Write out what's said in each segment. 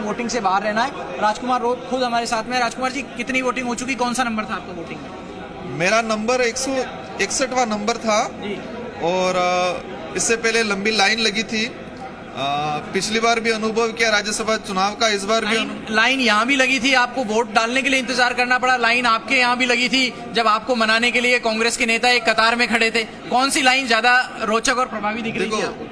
Voting से बाहर रहना है। राजकुमार रोत खुद हमारे साथ में। राजकुमार जी, कितनी वोटिंग हो चुकी, कौन सा नंबर था आपका वोटिंग में? मेरा नंबर 161वां नंबर था जी। और इससे पहले लंबी लाइन लगी थी। पिछली बार भी अनुभव किया राज्यसभा चुनाव का, इस बार भी लाइन यहाँ भी लगी थी, आपको वोट डालने के लिए इंतजार करना पड़ा। लाइन आपके यहाँ भी लगी थी जब आपको मनाने के लिए कांग्रेस के नेता एक कतार में खड़े थे। कौन सी लाइन ज्यादा रोचक और प्रभावी दिख रही थी आपको?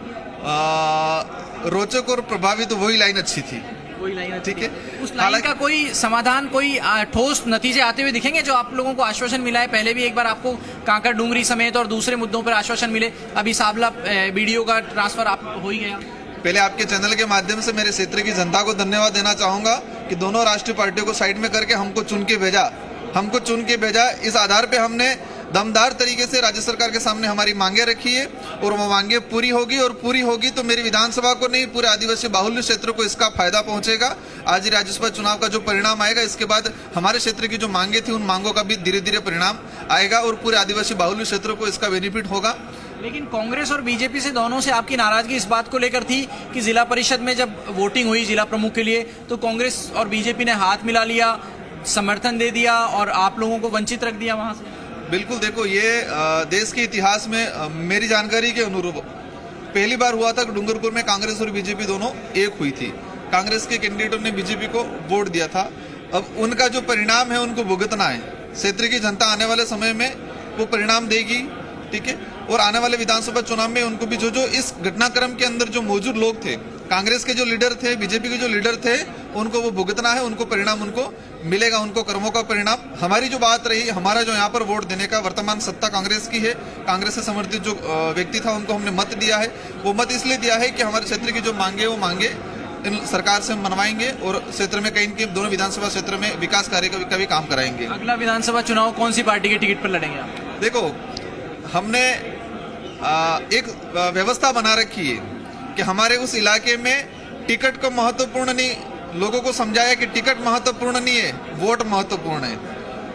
रोचक और प्रभावी तो वही लाइन अच्छी थी। वही लाइन ठीक है। उस लाइन का कोई समाधान, कोई ठोस नतीजे आते हुए दिखेंगे? जो आप लोगों को आश्वासन मिला है, पहले भी एक बार आपको कांकर डूंगरी समेत और दूसरे मुद्दों पर आश्वासन मिले, अभी साबला बीडीओ का ट्रांसफर आप हो ही गया। पहले आपके चैनल के माध्यम से मेरे क्षेत्र की जनता को धन्यवाद देना चाहूंगा कि दोनों राष्ट्रीय पार्टियों को साइड में करके हमको चुन के भेजा। इस आधार पे हमने दमदार तरीके से राज्य सरकार के सामने हमारी मांगे रखी है और वो मांगे पूरी होगी तो मेरी विधानसभा को नहीं, पूरे आदिवासी बाहुल्य क्षेत्र को इसका फायदा पहुंचेगा। आज ही राज्यसभा चुनाव का जो परिणाम आएगा, इसके बाद हमारे क्षेत्र की जो मांगे थी उन मांगों का भी धीरे धीरे परिणाम आएगा और पूरे आदिवासी बाहुल्य क्षेत्र को इसका बेनिफिट होगा। लेकिन कांग्रेस और बीजेपी से दोनों से आपकी नाराजगी इस बात को लेकर थी कि जिला परिषद में जब वोटिंग हुई जिला प्रमुख के लिए, तो कांग्रेस और बीजेपी ने हाथ मिला लिया, समर्थन दे दिया और आप लोगों को वंचित रख दिया वहां से। बिल्कुल, देखो ये देश के इतिहास में मेरी जानकारी के अनुरूप पहली बार हुआ था कि डूंगरपुर में कांग्रेस और बीजेपी दोनों एक हुई थी। कांग्रेस के कैंडिडेटों ने बीजेपी को वोट दिया था। अब उनका जो परिणाम है उनको भुगतना है। क्षेत्र की जनता आने वाले समय में वो परिणाम देगी, ठीक है। और आने वाले विधानसभा चुनाव में उनको भी जो इस घटनाक्रम के अंदर जो मौजूद लोग थे, कांग्रेस के जो लीडर थे, बीजेपी के जो लीडर थे, उनको वो भुगतना है, उनको परिणाम उनको मिलेगा, उनको कर्मों का परिणाम। हमारी जो बात रही, हमारा जो यहाँ पर वोट देने का, वर्तमान सत्ता कांग्रेस की है, कांग्रेस से समर्थित जो व्यक्ति था उनको हमने मत दिया है। वो मत इसलिए दिया है कि हमारे क्षेत्र की जो मांगे वो मांगे इन सरकार से मनवाएंगे और क्षेत्र में कहीं दोनों विधानसभा क्षेत्र में विकास कार्य का भी काम कराएंगे। अगला विधानसभा चुनाव कौन सी पार्टी के टिकट पर लड़ेंगे आप? देखो, हमने एक व्यवस्था बना रखी है कि हमारे उस इलाके में टिकट को महत्वपूर्ण नहीं, लोगों को समझाया कि टिकट महत्वपूर्ण नहीं है, वोट महत्वपूर्ण है।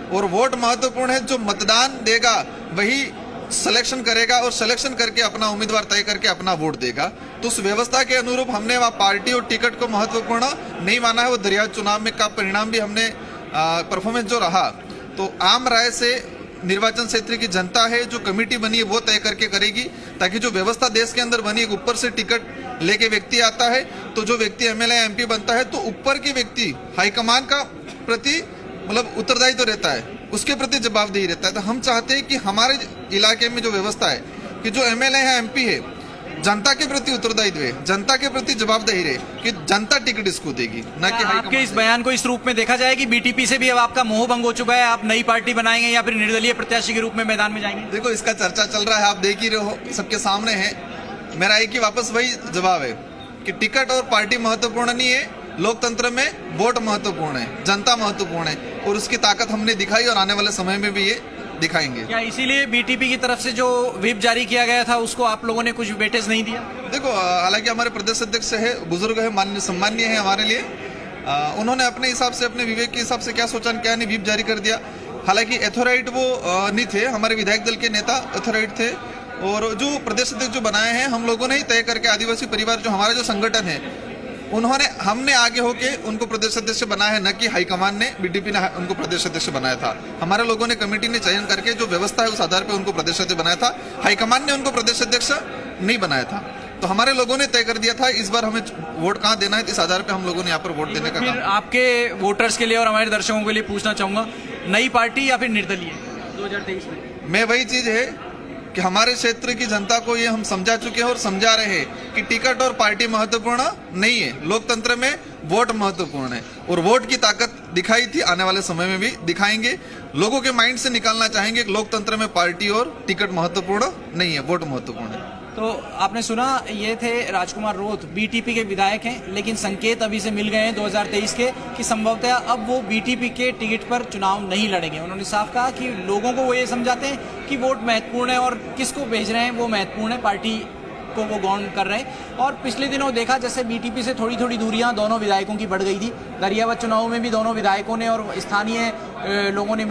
और वोट महत्वपूर्ण है, जो मतदान देगा वही सिलेक्शन करेगा और सिलेक्शन करके अपना उम्मीदवार तय करके अपना वोट देगा। तो उस व्यवस्था के अनुरूप हमने वहाँ पार्टी और टिकट को महत्वपूर्ण नहीं माना है। वो दरिया चुनाव में का परिणाम भी हमने परफॉर्मेंस जो रहा, तो आम राय से निर्वाचन क्षेत्र की जनता है, जो कमेटी बनी है वो तय करके करेगी, ताकि जो व्यवस्था देश के अंदर बनी है, ऊपर से टिकट लेके व्यक्ति आता है, तो जो व्यक्ति एमएलए एमपी बनता है तो ऊपर के व्यक्ति हाईकमान का प्रति मतलब उत्तरदायित्व रहता है, उसके प्रति जवाबदेही रहता है। तो हम चाहते हैं कि हमारे इलाके में जो व्यवस्था है कि जो एमएलए है एमपी है, जनता के प्रति उत्तरदायित्व है, जनता के प्रति जवाबदेही रहे कि जनता टिकट इसको देगी, ना कि आपके इस बयान को इस रूप में देखा जाए कि बीटीपी से भी अब आपका मोह भंग हो चुका है, आप नई पार्टी बनाएंगे या फिर निर्दलीय प्रत्याशी के रूप में मैदान में जाएंगे? देखो, इसका चर्चा चल रहा है, आप देख ही रहे हो, सबके सामने है। मेरा एक ही वापस वही जवाब है कि टिकट और पार्टी महत्वपूर्ण नहीं है, लोकतंत्र में वोट महत्वपूर्ण है, जनता महत्वपूर्ण है और उसकी ताकत हमने दिखाई और आने वाले समय में भी ये दिखाएंगे। क्या इसीलिए बीटीपी की तरफ से जो व्हिप जारी किया गया था उसको आप लोगों ने कुछ वेटेज नहीं दिया? देखो, हालांकि हमारे प्रदेश अध्यक्ष है, बुजुर्ग है, माननीय सम्मानीय है हमारे लिए, उन्होंने अपने हिसाब से, अपने विवेक के हिसाब से क्या सोचा क्या नहीं व्हिप जारी कर दिया। हालांकि अथॉराइट वो नहीं थे, हमारे विधायक दल के नेता अथॉराइट थे और जो प्रदेश अध्यक्ष जो बनाए हैं हम लोगों ने ही तय करके, आदिवासी परिवार जो हमारा जो संगठन है हमने आगे होके उनको प्रदेश अध्यक्ष बनाया है, न कि हाईकमान ने, बीटीपी ने उनको प्रदेश अध्यक्ष बनाया था। हमारे लोगों ने, कमेटी ने चयन करके जो व्यवस्था है उस आधार पे उनको प्रदेश अध्यक्ष बनाया था, हाईकमान ने उनको प्रदेश अध्यक्ष नहीं बनाया था। तो हमारे लोगों ने तय कर दिया था इस बार हमें वोट कहाँ देना है, इस आधार पे हम लोगों ने यहाँ पर वोट देने का काम। आपके वोटर्स के लिए और हमारे दर्शकों के लिए पूछना चाहूंगा, नई पार्टी या फिर निर्दलीय 2023 में वही चीज है कि हमारे क्षेत्र की जनता को ये हम समझा चुके हैं और समझा रहे हैं कि टिकट और पार्टी महत्वपूर्ण नहीं है, लोकतंत्र में वोट महत्वपूर्ण है और वोट की ताकत दिखाई थी, आने वाले समय में भी दिखाएंगे। लोगों के माइंड से निकालना चाहेंगे कि लोकतंत्र में पार्टी और टिकट महत्वपूर्ण नहीं है, वोट महत्वपूर्ण है। तो आपने सुना, ये थे राजकुमार रोत, बीटीपी के विधायक हैं, लेकिन संकेत अभी से मिल गए हैं 2023 के कि संभवतः अब वो बीटीपी के टिकट पर चुनाव नहीं लड़ेंगे। उन्होंने साफ कहा कि लोगों को वो ये समझाते हैं कि वोट महत्वपूर्ण है और किसको भेज रहे हैं वो महत्वपूर्ण है, पार्टी को वो गौण कर रहे हैं। और पिछले दिनों देखा जैसे बीटीपी से थोड़ी थोड़ी दूरियां दोनों विधायकों की बढ़ गई थी। गरियाबंद चुनाव में भी दोनों विधायकों ने और स्थानीय लोगों ने